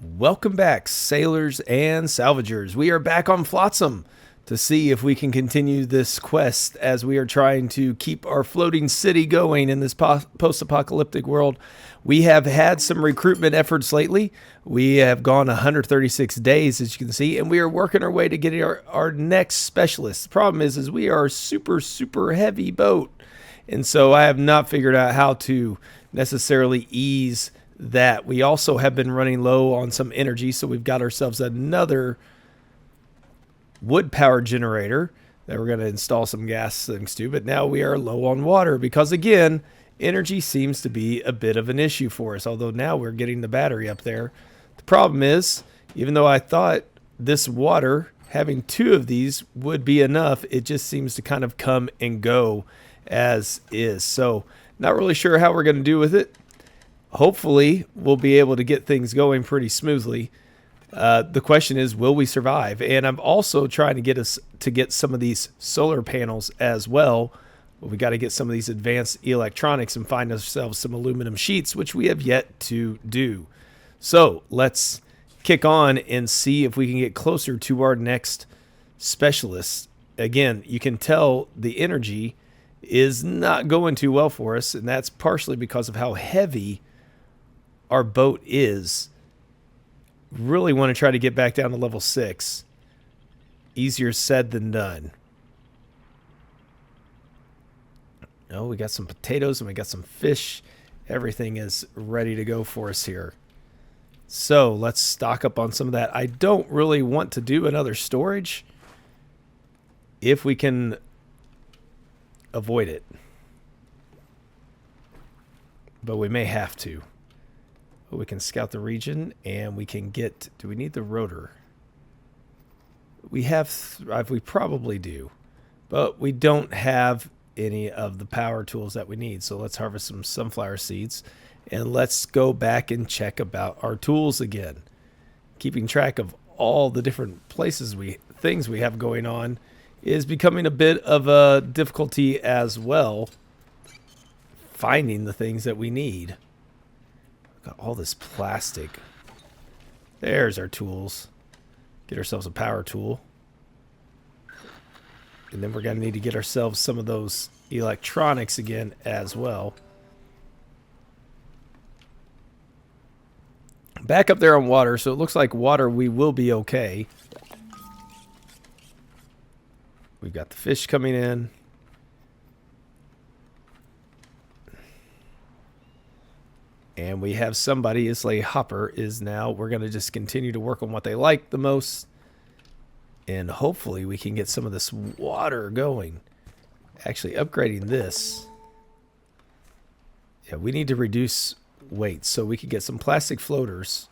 Welcome back, sailors and salvagers. We are back on Flotsam to see if we can continue this quest as we are trying to keep our floating city going in this post-apocalyptic world. We have had some recruitment efforts lately. We have gone 136 days, as you can see, and we are working our way to get our next specialist. The problem is we are a super heavy boat, and so I have not figured out how to necessarily ease that. We also have been running low on some energy, so we've got ourselves another wood power generator that we're going to install some gas things to, but now we are low on water because, again, energy seems to be a bit of an issue for us, although now we're getting the battery up there. The problem is, even though I thought this water, having two of these would be enough, it just seems to kind of come and go as is. So not really sure how we're going to do with it. Hopefully, we'll be able to get things going pretty smoothly. The question is, will we survive? And I'm also trying to get some of these solar panels as well. But we got to get some of these advanced electronics and find ourselves some aluminum sheets, which we have yet to do. So let's kick on and see if we can get closer to our next specialist. Again, you can tell the energy is not going too well for us, and that's partially because of how heavy our boat is. Really want to try to get back down to level 6. Easier said than done. Oh, we got some potatoes and we got some fish. Everything is ready to go for us here. So let's stock up on some of that. I don't really want to do another storage if we can avoid it, but we may have to. We can scout the region and we can get, do we need the rotor? We probably do, but we don't have any of the power tools that we need. So let's harvest some sunflower seeds and let's go back and check about our tools again. Keeping track of all the different things we have going on is becoming a bit of a difficulty as well. Finding the things that we need. Got all this plastic. There's our tools. Get ourselves a power tool. And then we're going to need to get ourselves some of those electronics again as well. Back up there on water, so it looks like water we will be okay. We've got the fish coming in. And we have somebody, Islay Hopper is now. We're going to just continue to work on what they like the most. And hopefully we can get some of this water going. Actually, upgrading this. Yeah, we need to reduce weight so we can get some plastic floaters,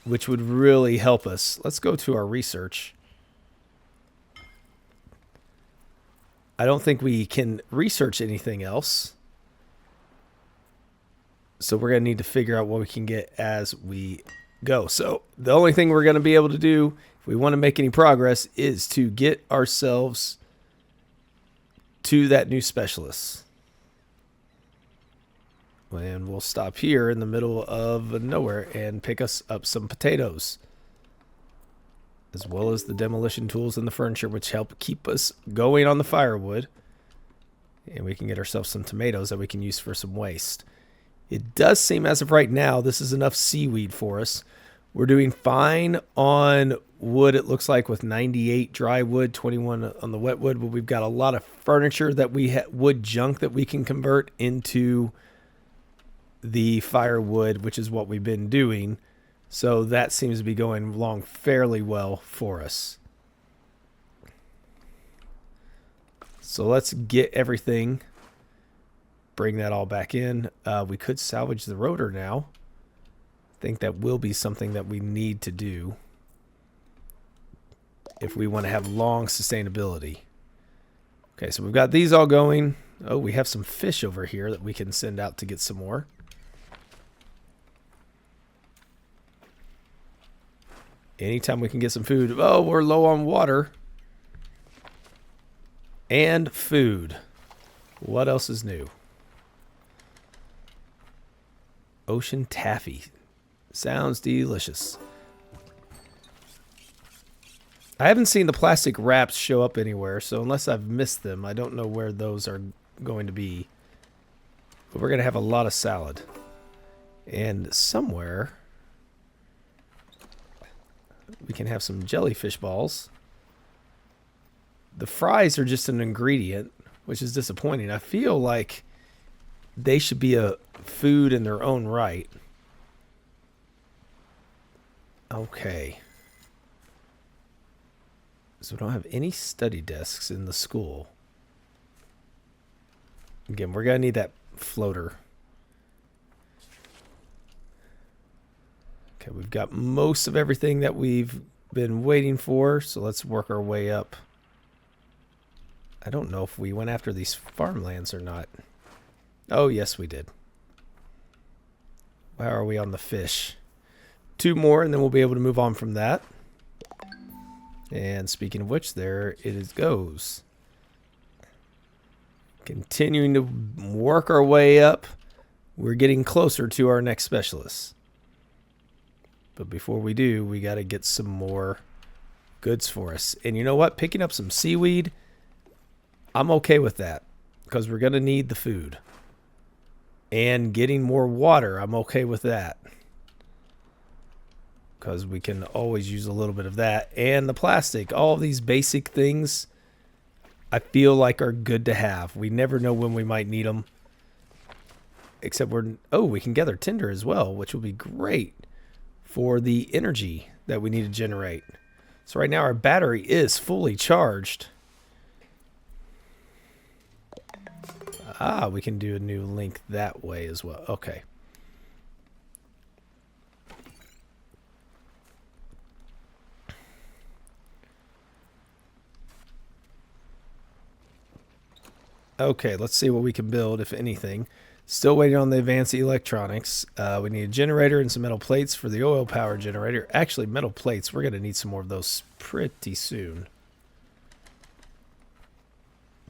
which would really help us. Let's go to our research. I don't think we can research anything else. So we're going to need to figure out what we can get as we go. So the only thing we're going to be able to do if we want to make any progress is to get ourselves to that new specialist. And we'll stop here in the middle of nowhere and pick us up some potatoes, as well as the demolition tools and the furniture, which help keep us going on the firewood. And we can get ourselves some tomatoes that we can use for some waste. It does seem, as of right now, this is enough seaweed for us. We're doing fine on wood, it looks like, with 98 dry wood, 21 on the wet wood. But we've got a lot of furniture that wood junk that we can convert into the firewood, which is what we've been doing. So that seems to be going along fairly well for us. So let's get everything. Bring that all back in. We could salvage the rotor now. I think that will be something that we need to do if we want to have long sustainability. Okay, so we've got these all going. Oh, we have some fish over here that we can send out to get some more. Anytime we can get some food. Oh, we're low on water and food. What else is new? Ocean taffy. Sounds delicious. I haven't seen the plastic wraps show up anywhere, so unless I've missed them, I don't know where those are going to be. But we're going to have a lot of salad. And somewhere we can have some jellyfish balls. The fries are just an ingredient, which is disappointing. I feel like they should be a food in their own right. Okay. So we don't have any study desks in the school. Again, we're going to need that floater. Okay, we've got most of everything that we've been waiting for, so let's work our way up. I don't know if we went after these farmlands or not. Oh, yes, we did. How are we on the fish? 2 more, and then we'll be able to move on from that. And speaking of which, there it goes. Continuing to work our way up. We're getting closer to our next specialist. But before we do, we got to get some more goods for us. And you know what? Picking up some seaweed, I'm okay with that. Because we're going to need the food. And getting more water, I'm okay with that. Because we can always use a little bit of that. And the plastic. All of these basic things, I feel like are good to have. We never know when we might need them. Except we can gather tinder as well, which will be great for the energy that we need to generate. So right now our battery is fully charged. We can do a new link that way as well. Okay. Okay, let's see what we can build, if anything. Still waiting on the advanced electronics. We need a generator and some metal plates for the oil power generator. Actually, metal plates, we're going to need some more of those pretty soon.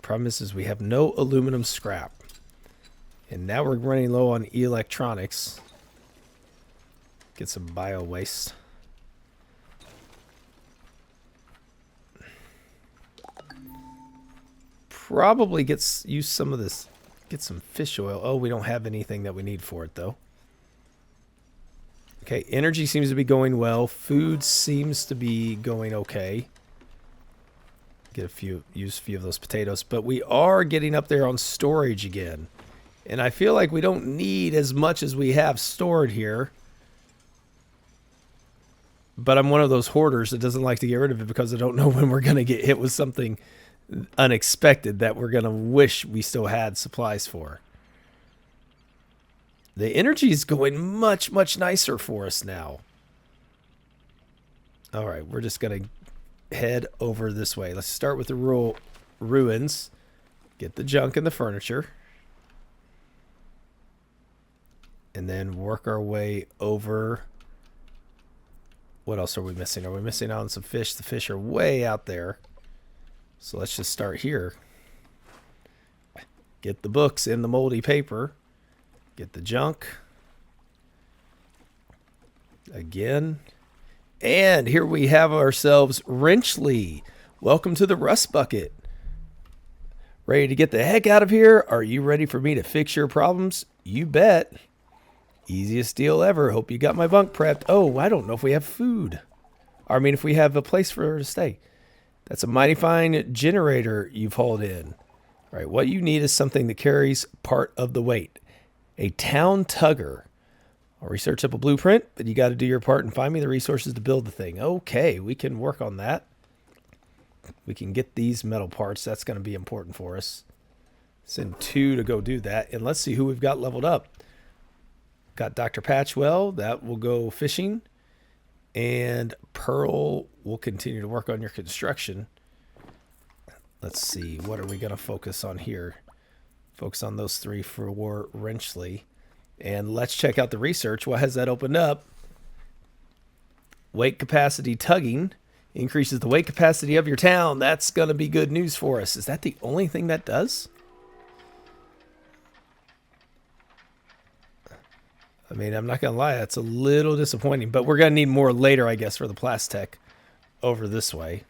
Problem is we have no aluminum scrap. And now we're running low on electronics. Get some bio waste. Probably use some of this. Get some fish oil. Oh, we don't have anything that we need for it, though. Okay, energy seems to be going well. Food seems to be going okay. Use a few of those potatoes. But we are getting up there on storage again. And I feel like we don't need as much as we have stored here. But I'm one of those hoarders that doesn't like to get rid of it because I don't know when we're going to get hit with something unexpected that we're going to wish we still had supplies for. The energy is going much, much nicer for us now. All right, we're just going to head over this way. Let's start with the ruins. Get the junk and the furniture. And then work our way over. What else are we missing? Are we missing out on some fish? The fish are way out there. So let's just start here. Get the books in the moldy paper. Get the junk. Again. And here we have ourselves Wrenchley. Welcome to the Rust Bucket. Ready to get the heck out of here? Are you ready for me to fix your problems? You bet. Easiest deal ever. Hope you got my bunk prepped. Oh, I don't know if we have food. I mean, if we have a place for her to stay. That's a mighty fine generator you've hauled in. All right, what you need is something that carries part of the weight. A town tugger. I'll research up a blueprint, but you got to do your part and find me the resources to build the thing. Okay, we can work on that. We can get these metal parts. That's going to be important for us. Send 2 to go do that. And let's see who we've got leveled up. Got Dr. Patchwell. That will go fishing. And Pearl will continue to work on your construction. Let's see. What are we going to focus on here? Focus on those 3 for Wrenchley. And let's check out the research. What has that opened up? Weight capacity tugging. Increases the weight capacity of your town. That's going to be good news for us. Is that the only thing that does? I mean, I'm not going to lie, that's a little disappointing, but we're going to need more later, I guess, for the Plastech over this way.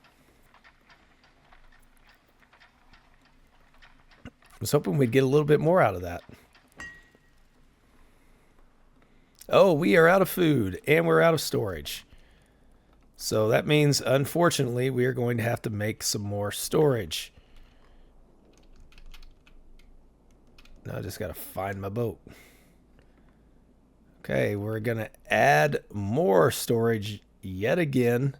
I was hoping we'd get a little bit more out of that. Oh, we are out of food and we're out of storage. So that means, unfortunately, we are going to have to make some more storage. Now I just got to find my boat. Okay, we're going to add more storage yet again.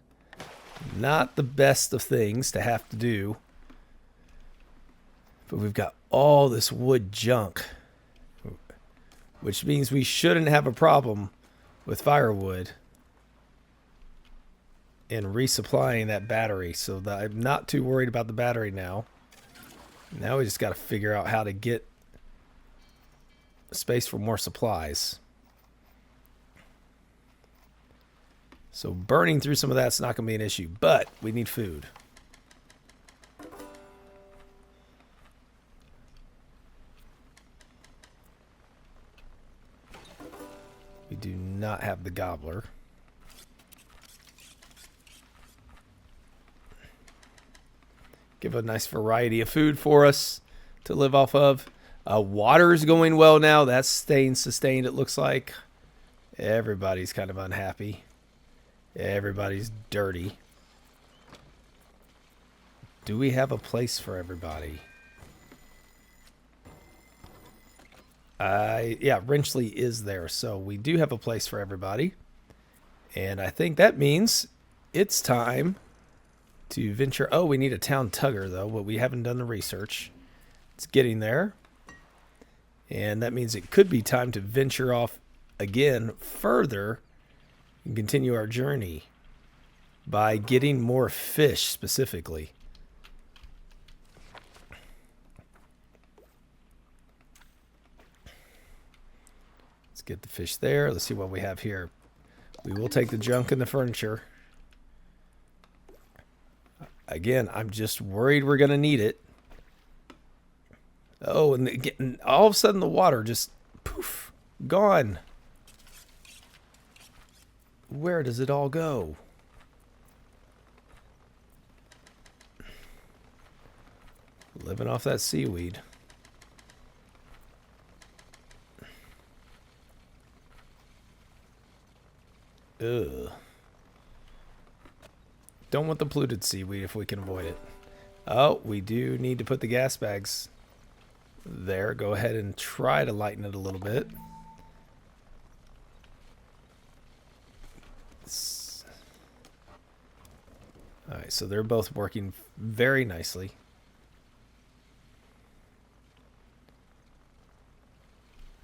Not the best of things to have to do. But we've got all this wood junk, which means we shouldn't have a problem with firewood in resupplying that battery. So that I'm not too worried about the battery now. Now we just got to figure out how to get space for more supplies. So burning through some of that's not going to be an issue, but we need food. We do not have the gobbler. Give a nice variety of food for us to live off of. Water's going well now. That's staying sustained, it looks like. Everybody's kind of unhappy. Everybody's dirty. Do we have a place for everybody? Yeah, Wrenchley is there, so we do have a place for everybody. And I think that means it's time to venture. Oh, we need a town tugger, though, but we haven't done the research. It's getting there. And that means it could be time to venture off again further and continue our journey by getting more fish specifically. Let's get the fish there. Let's see what we have here. We will take the junk and the furniture. Again, I'm just worried we're going to need it. Oh, and all of a sudden the water just poof, gone. Where does it all go? Living off that seaweed. Ugh. Don't want the polluted seaweed if we can avoid it. Oh, we do need to put the gas bags there. Go ahead and try to lighten it a little bit. Alright, so they're both working very nicely.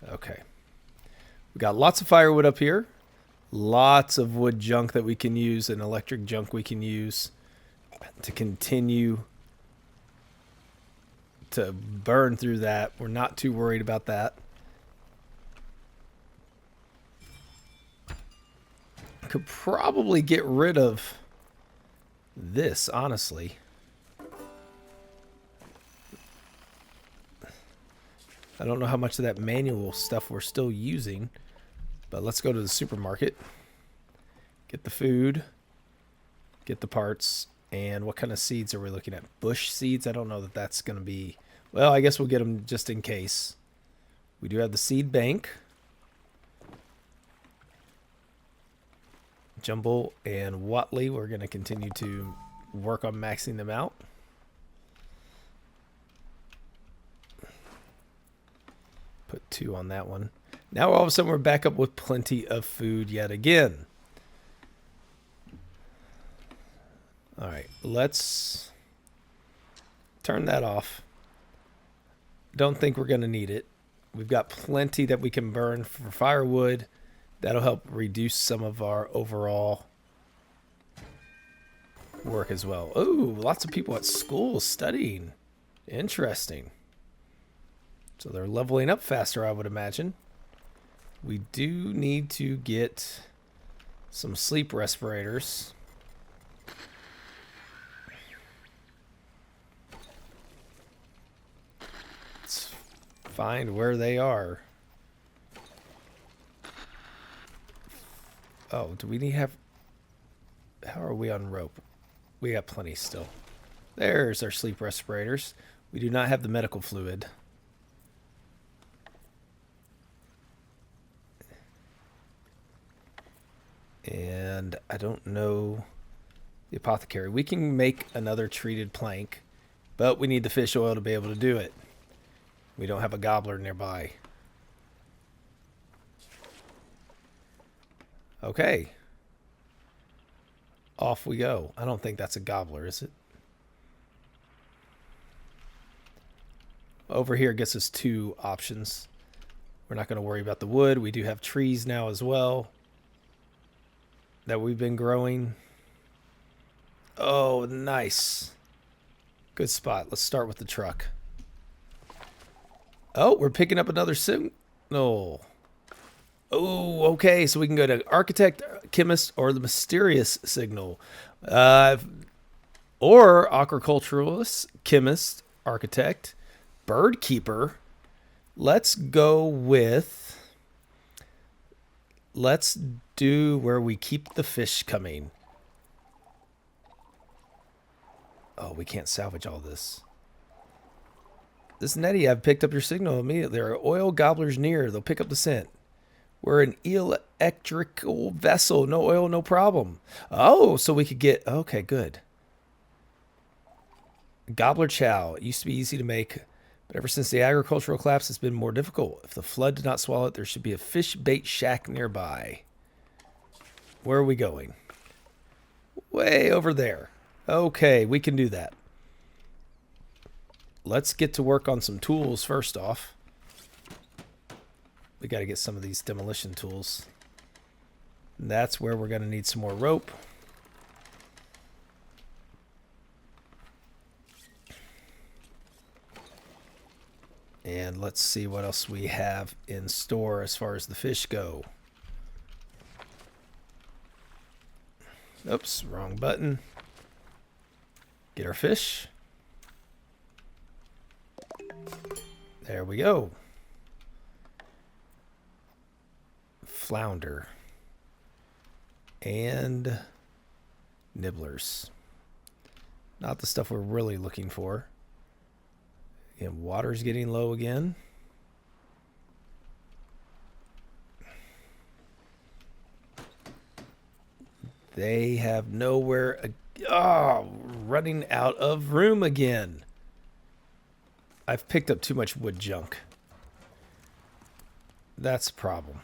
Okay. We got lots of firewood up here. Lots of wood junk that we can use and electric junk we can use to continue to burn through that. We're not too worried about that. Could probably get rid of this, honestly. I don't know how much of that manual stuff we're still using, but let's go to the supermarket, get the food, get the parts, and what kind of seeds are we looking at? Bush seeds? I don't know that that's going to be... Well, I guess we'll get them just in case. We do have the seed bank. Jumble and Watley, we're going to continue to work on maxing them out. Put 2 on that one. Now all of a sudden we're back up with plenty of food yet again. All right, let's turn that off. Don't think we're going to need it. We've got plenty that we can burn for firewood. That'll help reduce some of our overall work as well. Ooh, lots of people at school studying. Interesting. So they're leveling up faster, I would imagine. We do need to get some sleep respirators. Let's find where they are. Oh, do we need to have... How are we on rope? We got plenty still. There's our sleep respirators. We do not have the medical fluid. And I don't know the apothecary. We can make another treated plank, but we need the fish oil to be able to do it. We don't have a gobbler nearby. Okay. Off we go. I don't think that's a gobbler, is it? Over here gets us 2 options. We're not going to worry about the wood. We do have trees now as well that we've been growing. Oh, nice. Good spot. Let's start with the truck. Oh, we're picking up another signal. Oh, okay. So we can go to architect, chemist, or the mysterious signal. Or aquaculturalist, chemist, architect, bird keeper. Let's go with... Let's do where we keep the fish coming. Oh, we can't salvage all this. This Nettie, I've picked up your signal immediately. There are oil gobblers near. They'll pick up the scent. We're an electrical vessel. No oil, no problem. Oh, so we could get... Okay, good. Gobbler chow. It used to be easy to make, but ever since the agricultural collapse, it's been more difficult. If the flood did not swallow it, there should be a fish bait shack nearby. Where are we going? Way over there. Okay, we can do that. Let's get to work on some tools first off. We got to get some of these demolition tools. And that's where we're going to need some more rope. And let's see what else we have in store as far as the fish go. Oops, wrong button. Get our fish. There we go. Flounder. And nibblers. Not the stuff we're really looking for. And water's getting low again. They have nowhere. Running out of room again. I've picked up too much wood junk. That's a problem.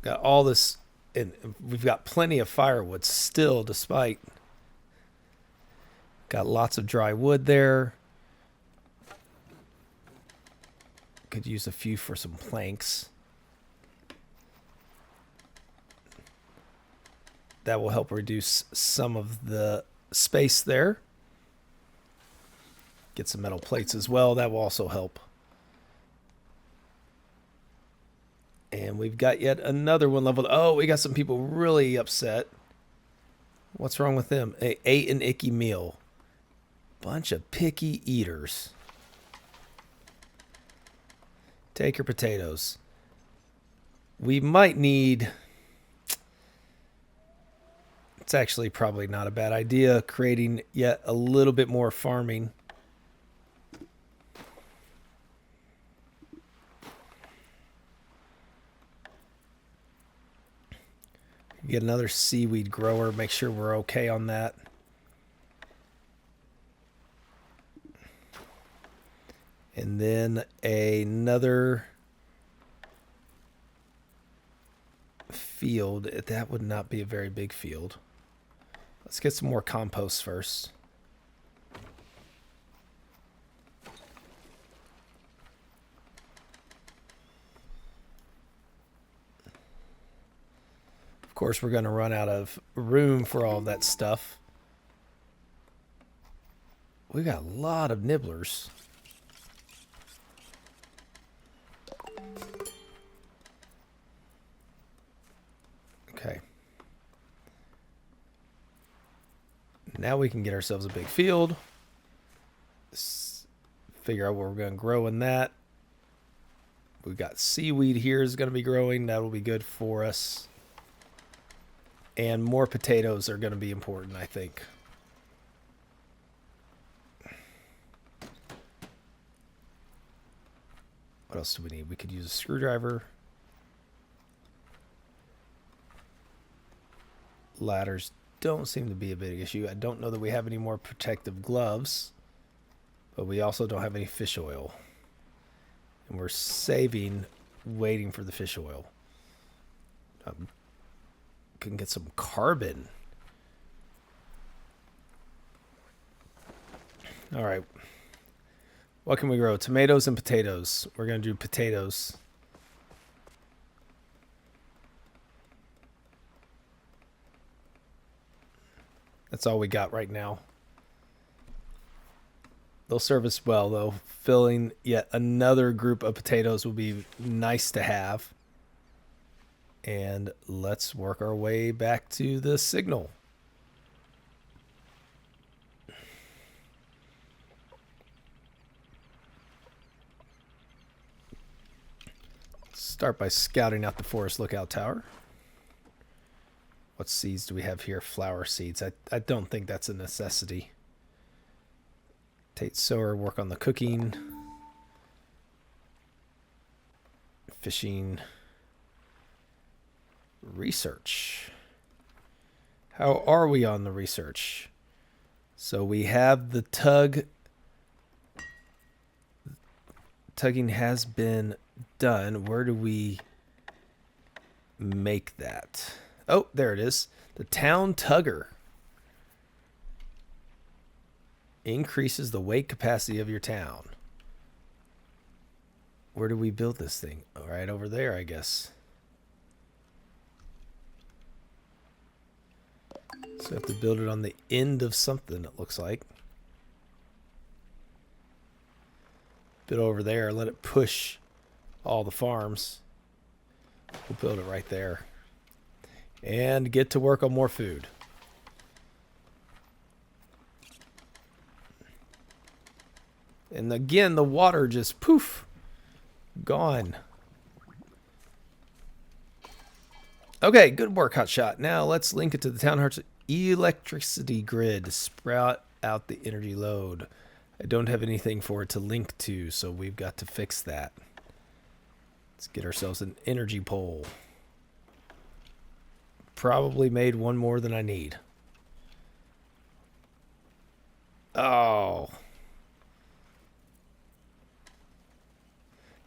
Got all this, and we've got plenty of firewood still, despite. Got lots of dry wood there. Could use a few for some planks. That will help reduce some of the space there. Get some metal plates as well. That will also help. And we've got yet another one leveled. Oh, we got some people really upset. What's wrong with them? They ate an icky meal. Bunch of picky eaters. Take your potatoes. We might need... It's actually probably not a bad idea, creating yet a little bit more farming. Get another seaweed grower, make sure we're okay on that. And then another field. That would not be a very big field. Let's get some more compost first. Of course, we're going to run out of room for all of that stuff. We got a lot of nibblers. Okay. Now we can get ourselves a big field. Figure out what we're going to grow in that. We got seaweed here is going to be growing. That will be good for us. And more potatoes are going to be important, I think. What else do we need? We could use a screwdriver. Ladders don't seem to be a big issue. I don't know that we have any more protective gloves, but we also don't have any fish oil. And we're saving, waiting for the fish oil. Can get some carbon. All right. What can we grow? Tomatoes and potatoes. We're going to do potatoes. That's all we got right now. They'll serve us well, though. Filling yet another group of potatoes will be nice to have. And let's work our way back to the signal. Start by scouting out the forest lookout tower. What seeds do we have here? Flower seeds. I don't think that's a necessity. Tate sower, work on the cooking. Fishing. Research. How are we on the research? So we have the tug. Tugging has been done. Where do we make that? Oh, there it is. The town tugger. Increases the weight capacity of your town. Where do we build this thing? All right, over there, I guess. So we have to build it on the end of something, it looks like. Build over there, let it push all the farms. We'll build it right there. And get to work on more food. And again, the water just poof, gone. Okay, good work, Hotshot. Now let's link it to the Town Heart's electricity grid to sprout out the energy load. I don't have anything for it to link to, so we've got to fix that. Let's get ourselves an energy pole. Probably made one more than I need. Oh.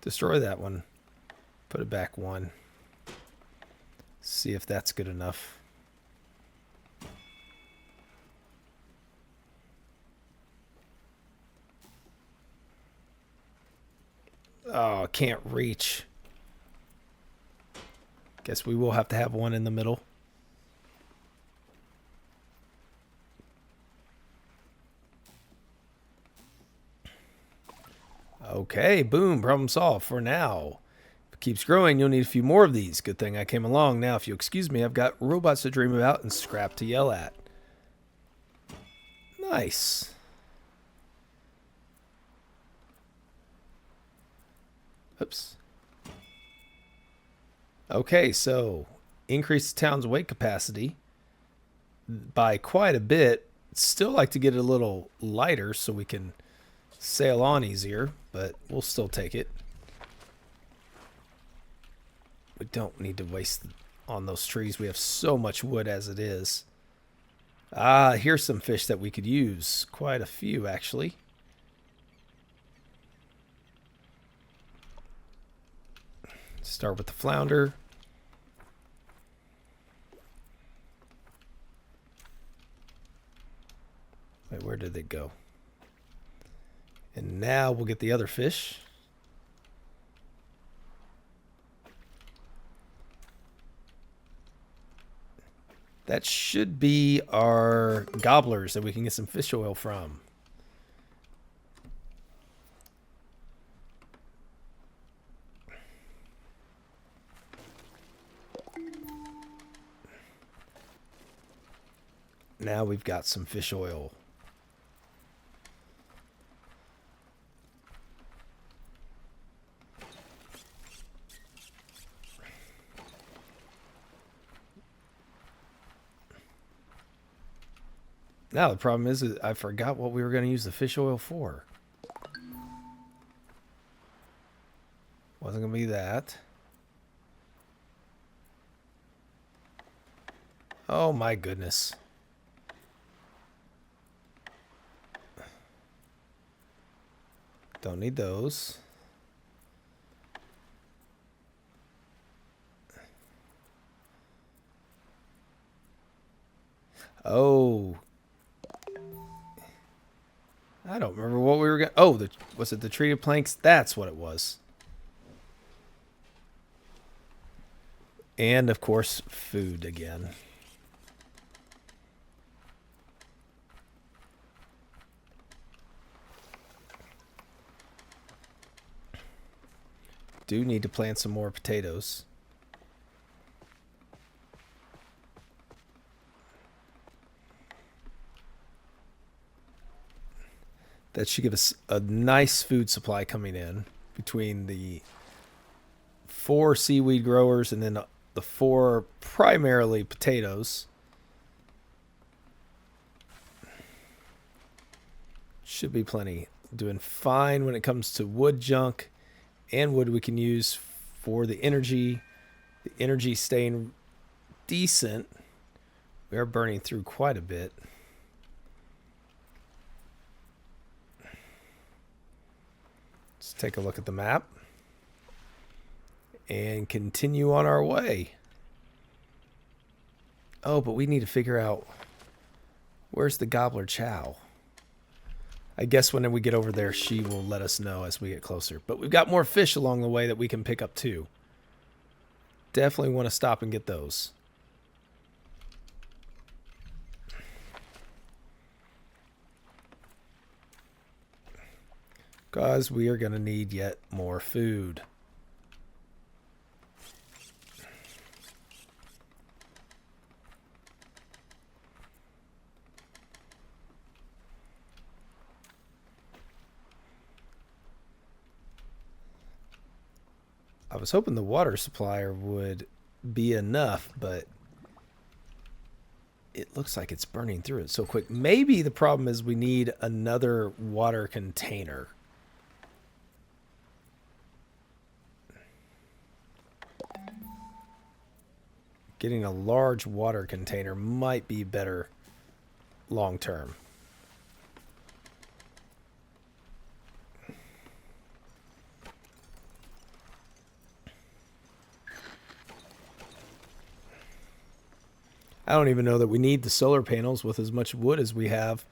Destroy that one. Put it back one. See if that's good enough. Oh, can't reach. Guess we will have to have one in the middle. Okay, boom, problem solved for now. If it keeps growing, you'll need a few more of these. Good thing I came along. Now, if you'll excuse me, I've got robots to dream about and scrap to yell at. Nice. Oops. Okay, so increase the town's weight capacity by quite a bit. Still like to get it a little lighter so we can sail on easier, but we'll still take it. We don't need to waste on those trees. We have so much wood as it is. Ah, here's some fish that we could use. Quite a few, actually. Start with the flounder. Wait, where did they go? And now we'll get the other fish. That should be our gobblers that we can get some fish oil from. Now we've got some fish oil. Now the problem is I forgot what we were going to use the fish oil for. Wasn't going to be that. Oh my goodness. Don't need those. Oh. I don't remember what we were going to... Oh, was it the treated planks? That's what it was. And, of course, food again. Do need to plant some more potatoes. That should give us a nice food supply coming in between the 4 seaweed growers and then the 4 primarily potatoes. Should be plenty. Doing fine when it comes to wood junk and wood we can use for the energy. The energy staying decent. We are burning through quite a bit. Let's take a look at the map and continue on our way. Oh, but we need to figure out where's the gobbler chow. I guess when we get over there, she will let us know as we get closer. But we've got more fish along the way that we can pick up too. Definitely want to stop and get those. Because we are going to need yet more food. I was hoping the water supplier would be enough, but it looks like it's burning through it so quick. Maybe the problem is we need another water container. Getting a large water container might be better long term. I don't even know that we need the solar panels with as much wood as we have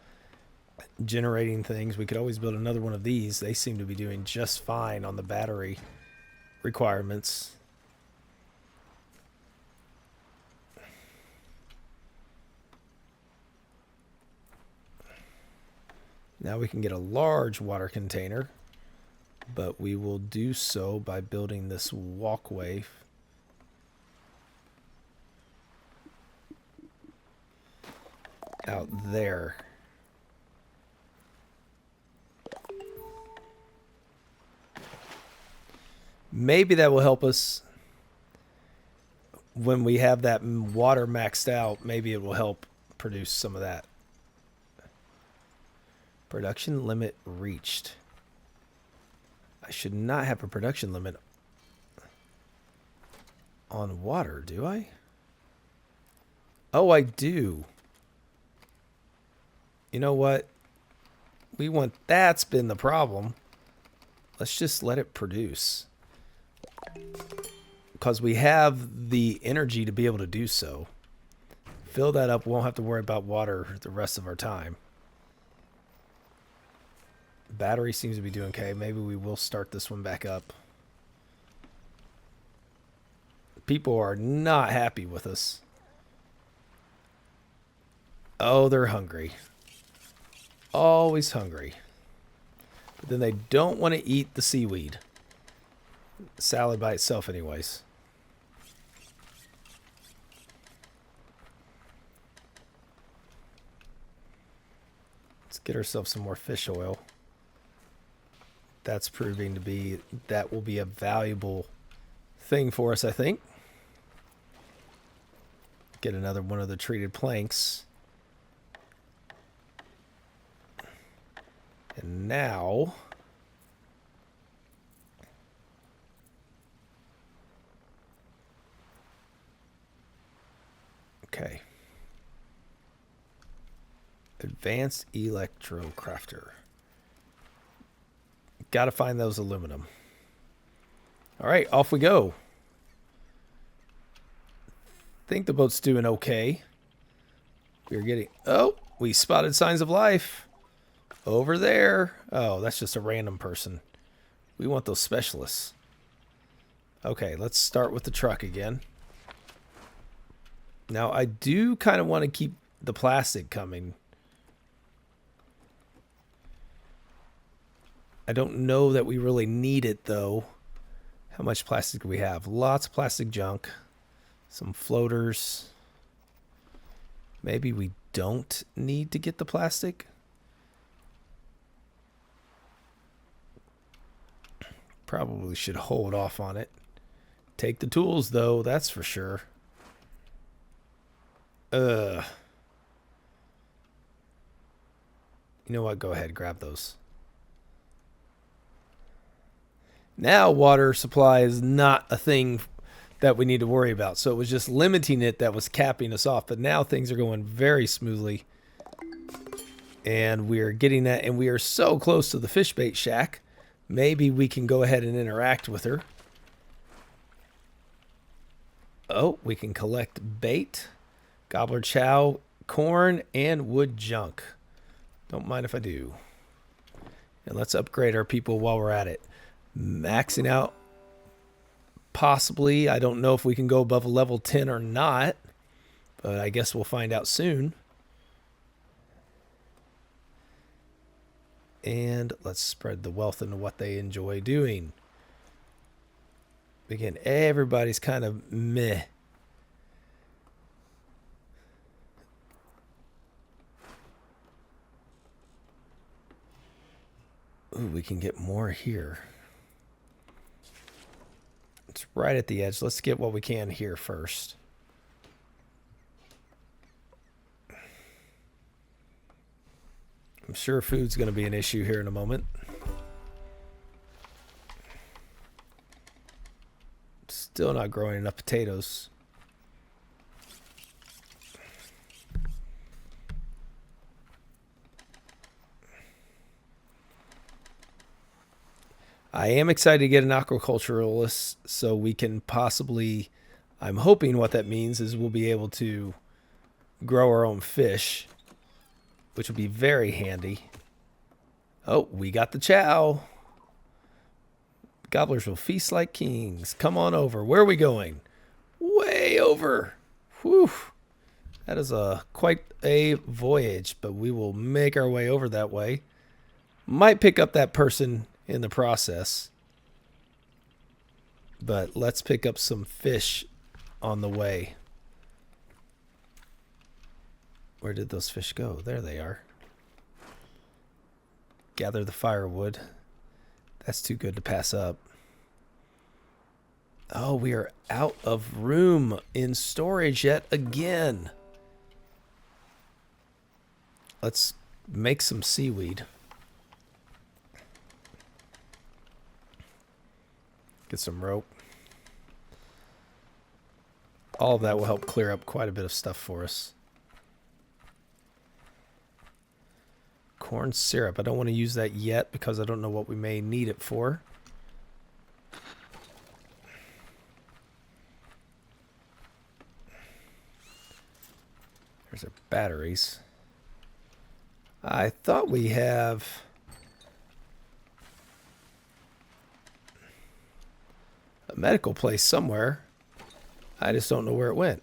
generating things. We could always build another one of these. They seem to be doing just fine on the battery requirements. Now we can get a large water container, but we will do so by building this walkway. Out there. Maybe that will help us when we have that water maxed out. Maybe it will help produce some of that. Production limit reached. I should not have a production limit on water, do I? Oh, I do. You know what? That's been the problem. Let's just let it produce. Because we have the energy to be able to do so. Fill that up. We won't have to worry about water the rest of our time. Battery seems to be doing okay. Maybe we will start this one back up. People are not happy with us. Oh, they're hungry. Always hungry. But then they don't want to eat the seaweed. Salad by itself anyways. Let's get ourselves some more fish oil. That's proving to be, that will be a valuable thing for us, I think. Get another one of the treated planks. now, okay. Advanced Electro Crafter. Got to find those aluminum. All right, off we go. Think the boat's doing okay. We're getting... Oh, we spotted signs of life. Over there. Oh, that's just a random person. We want those specialists. Okay, let's start with the truck again. Now, I do kind of want to keep the plastic coming. I don't know that we really need it, though. How much plastic do we have? Lots of plastic junk. Some floaters. Maybe we don't need to get the plastic. Probably should hold off on it. Take the tools, though, that's for sure. You know what? Go ahead, grab those. Now water supply is not a thing that we need to worry about. So it was just limiting it that was capping us off. But now things are going very smoothly. And we're getting that. And we are so close to the fish bait shack. Maybe we can go ahead and interact with her. Oh, we can collect bait, gobbler chow, corn, and wood junk. Don't mind if I do. And let's upgrade our people while we're at it. Maxing out, possibly. I don't know if we can go above a level 10 or not, but I guess we'll find out soon. And let's spread the wealth into what they enjoy doing. Again, everybody's kind of meh. Ooh, we can get more here. It's right at the edge. Let's get what we can here first. I'm sure food's going to be an issue here in a moment. Still not growing enough potatoes. I am excited to get an aquaculturalist so we can possibly, I'm hoping what that means is we'll be able to grow our own fish, which will be very handy. Oh, we got the chow. Gobblers will feast like kings. Come on over. Where are we going? Way over. Whew. That is quite a voyage, but we will make our way over that way. Might pick up that person in the process. But let's pick up some fish on the way. Where did those fish go? There they are. Gather the firewood. That's too good to pass up. Oh, we are out of room in storage yet again. Let's make some seaweed. Get some rope. All of that will help clear up quite a bit of stuff for us. Corn syrup. I don't want to use that yet because I don't know what we may need it for. There's our batteries. I thought we have a medical place somewhere. I just don't know where it went.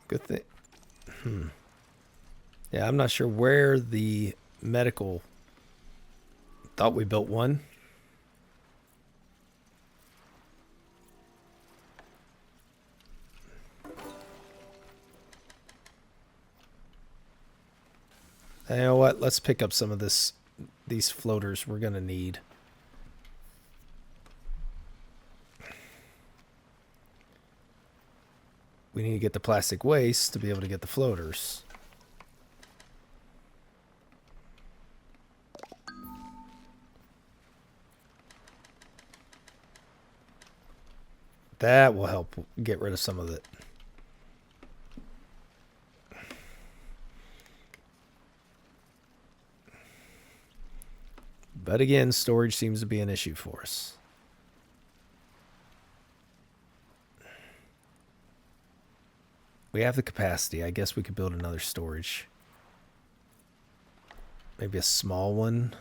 Good thing. Yeah, I'm not sure where the medical... Thought we built one. You know what? Let's pick up some of these floaters we're going to need. We need to get the plastic waste to be able to get the floaters. That will help get rid of some of it. But again, storage seems to be an issue for us. We have the capacity. I guess we could build another storage. Maybe a small one.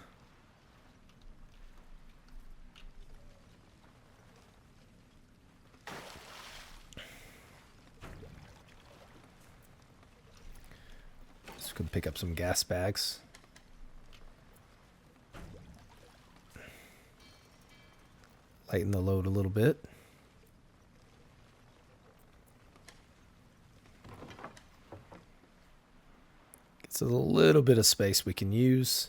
Just gonna pick up some gas bags. Lighten the load a little bit. It's a little bit of space we can use.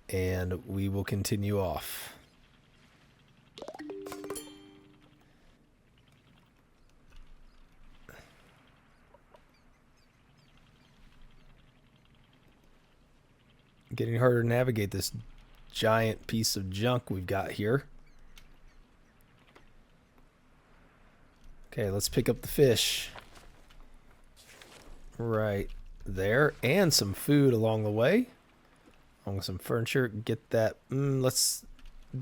And we will continue off. Getting harder to navigate this giant piece of junk we've got here. Okay, let's pick up the fish. Right there. And some food along the way. Along with some furniture. Get that. Let's...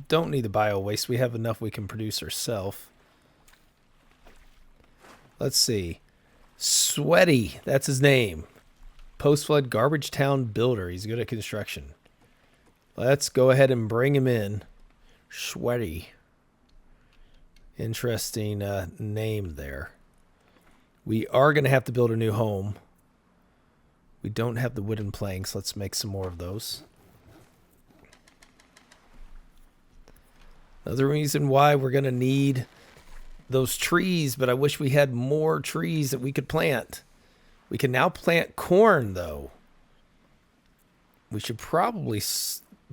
Don't need the bio waste. We have enough we can produce ourselves. Let's see. Sweaty. That's his name. Post-flood garbage town builder. He's good at construction. Let's go ahead and bring him in. Sweaty. Interesting name there. We are going to have to build a new home. We don't have the wooden planks. Let's make some more of those. Another reason why we're going to need those trees, but I wish we had more trees that we could plant. We can now plant corn, though. We should probably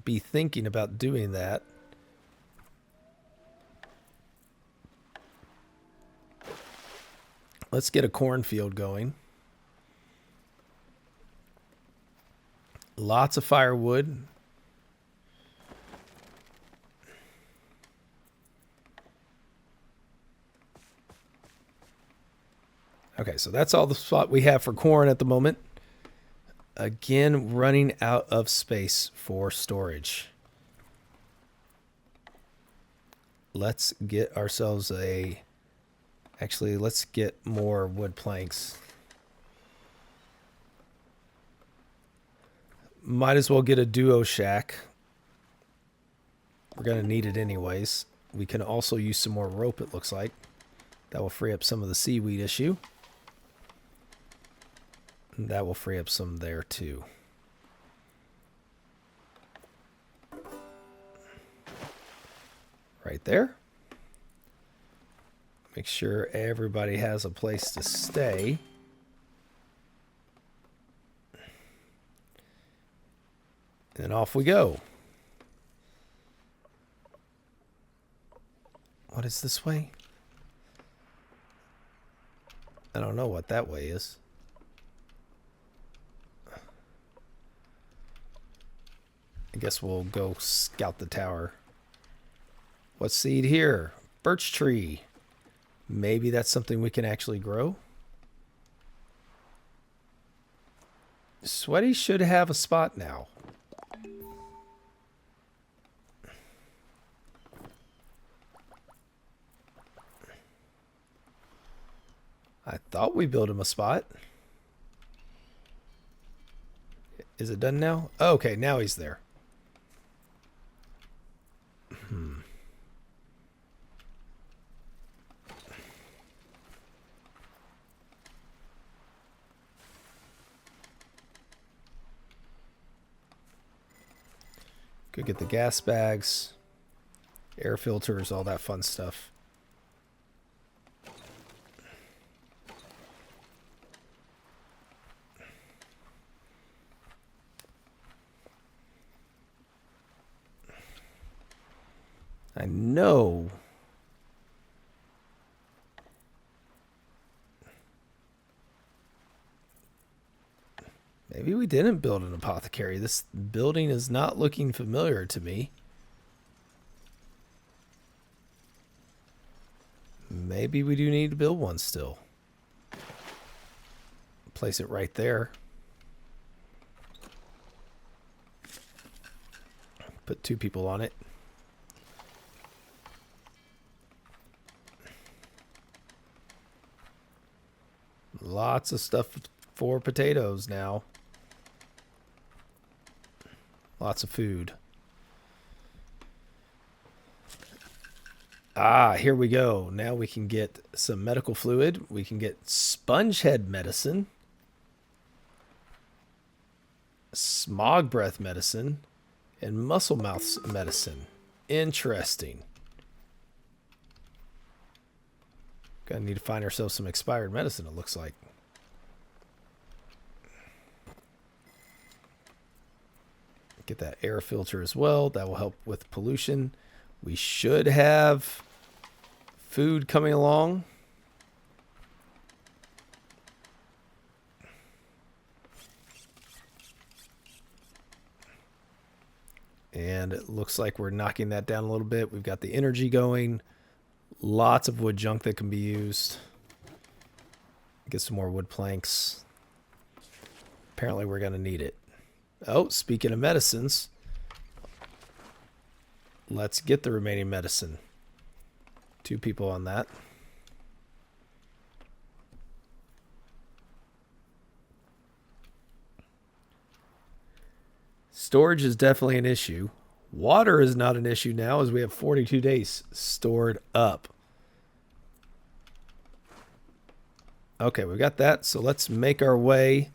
be thinking about doing that. Let's get a cornfield going. Lots of firewood. Okay, so that's all the spot we have for corn at the moment. Again, running out of space for storage. Let's get ourselves a... Actually, let's get more wood planks. Might as well get a duo shack. We're going to need it anyways. We can also use some more rope, it looks like. That will free up some of the seaweed issue. And that will free up some there too. Right there. Make sure everybody has a place to stay. And off we go. What is this way? I don't know what that way is. I guess we'll go scout the tower. What's seed here? Birch tree. Maybe that's something we can actually grow. Sweaty should have a spot now. I thought we built him a spot. Is it done now? Oh, okay, now he's there. Could get the gas bags, air filters, all that fun stuff. I know Maybe we didn't build an apothecary. This building is not looking familiar to me. Maybe we do need to build one still. Place it right there. Put 2 people on it. Lots of stuff for potatoes now. Lots of food. Ah, here we go. Now we can get some medical fluid. We can get sponge head medicine. Smog breath medicine. And muscle mouth medicine. Interesting. Gonna need to find ourselves some expired medicine, it looks like. Get that air filter as well. That will help with pollution. We should have food coming along. And it looks like we're knocking that down a little bit. We've got the energy going. Lots of wood junk that can be used. Get some more wood planks. Apparently we're going to need it. Oh, speaking of medicines, let's get the remaining medicine. 2 people on that. Storage is definitely an issue. Water is not an issue now as we have 42 days stored up. Okay, we got that. So let's make our way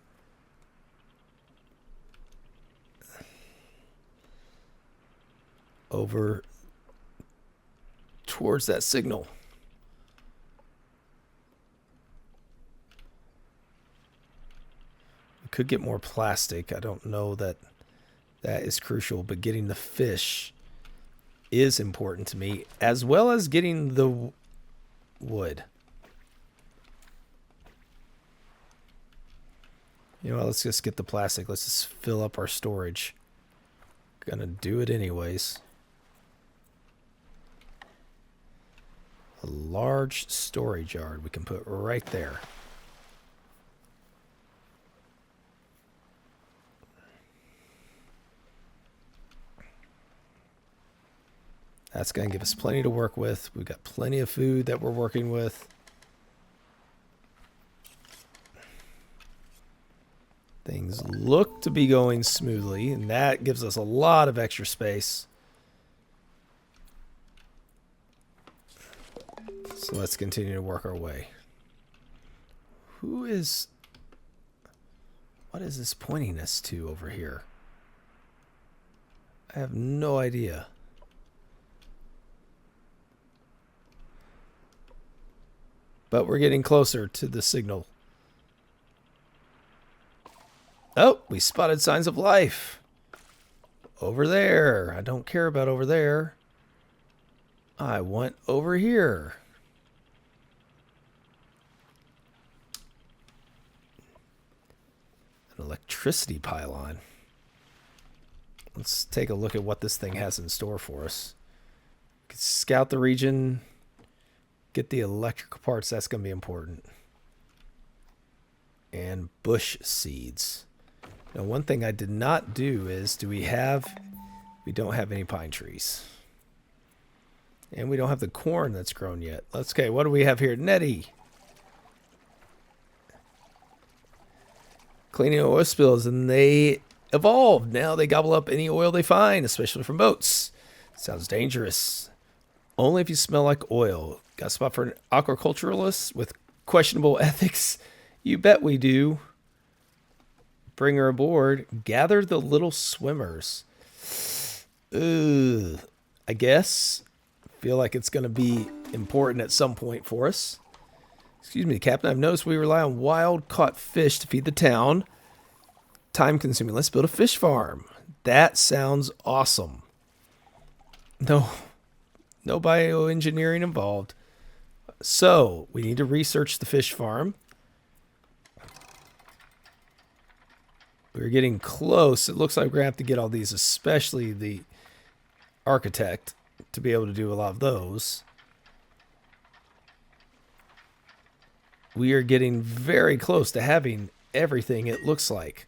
over towards that signal. We could get more plastic. I don't know that that is crucial, but getting the fish is important to me, as well as getting the wood. You know what, let's just get the plastic. Let's just fill up our storage. Gonna do it anyways. A large storage yard we can put right there. That's going to give us plenty to work with. We've got plenty of food that we're working with. Things look to be going smoothly, and that gives us a lot of extra space. So let's continue to work our way. What is this pointing us to over here? I have no idea. But we're getting closer to the signal. Oh, we spotted signs of life. Over there. I don't care about over there. I want over here. An electricity pylon. Let's take a look at what this thing has in store for us. Scout the region. Get the electrical parts. That's going to be important. And bush seeds. Now, one thing I did not do is, we don't have any pine trees. And we don't have the corn that's grown yet. Okay, what do we have here? Nettie. Cleaning oil spills, and they evolved. Now they gobble up any oil they find, especially from boats. Sounds dangerous. Only if you smell like oil. Got a spot for an aquaculturalist with questionable ethics? You bet we do. Bring her aboard. Gather the little swimmers. Ugh. I guess. Feel like it's going to be important at some point for us. Excuse me, Captain. I've noticed we rely on wild-caught fish to feed the town. Time-consuming. Let's build a fish farm. That sounds awesome. No bioengineering involved. So, we need to research the fish farm. We're getting close. It looks like we're going to have to get all these, especially the architect, to be able to do a lot of those. We are getting very close to having everything, it looks like,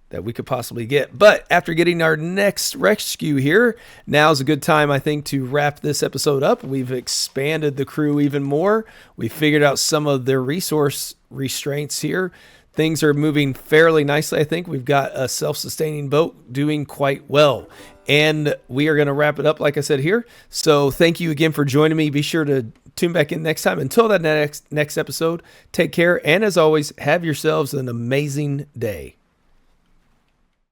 that we could possibly get. But after getting our next rescue here, now's a good time, I think, to wrap this episode up. We've expanded the crew even more. We figured out some of their resource restraints here. Things are moving fairly nicely, I think. We've got a self-sustaining boat doing quite well. And we are going to wrap it up, like I said here. So thank you again for joining me. Be sure to tune back in next time. Until that next episode, take care. And as always, have yourselves an amazing day.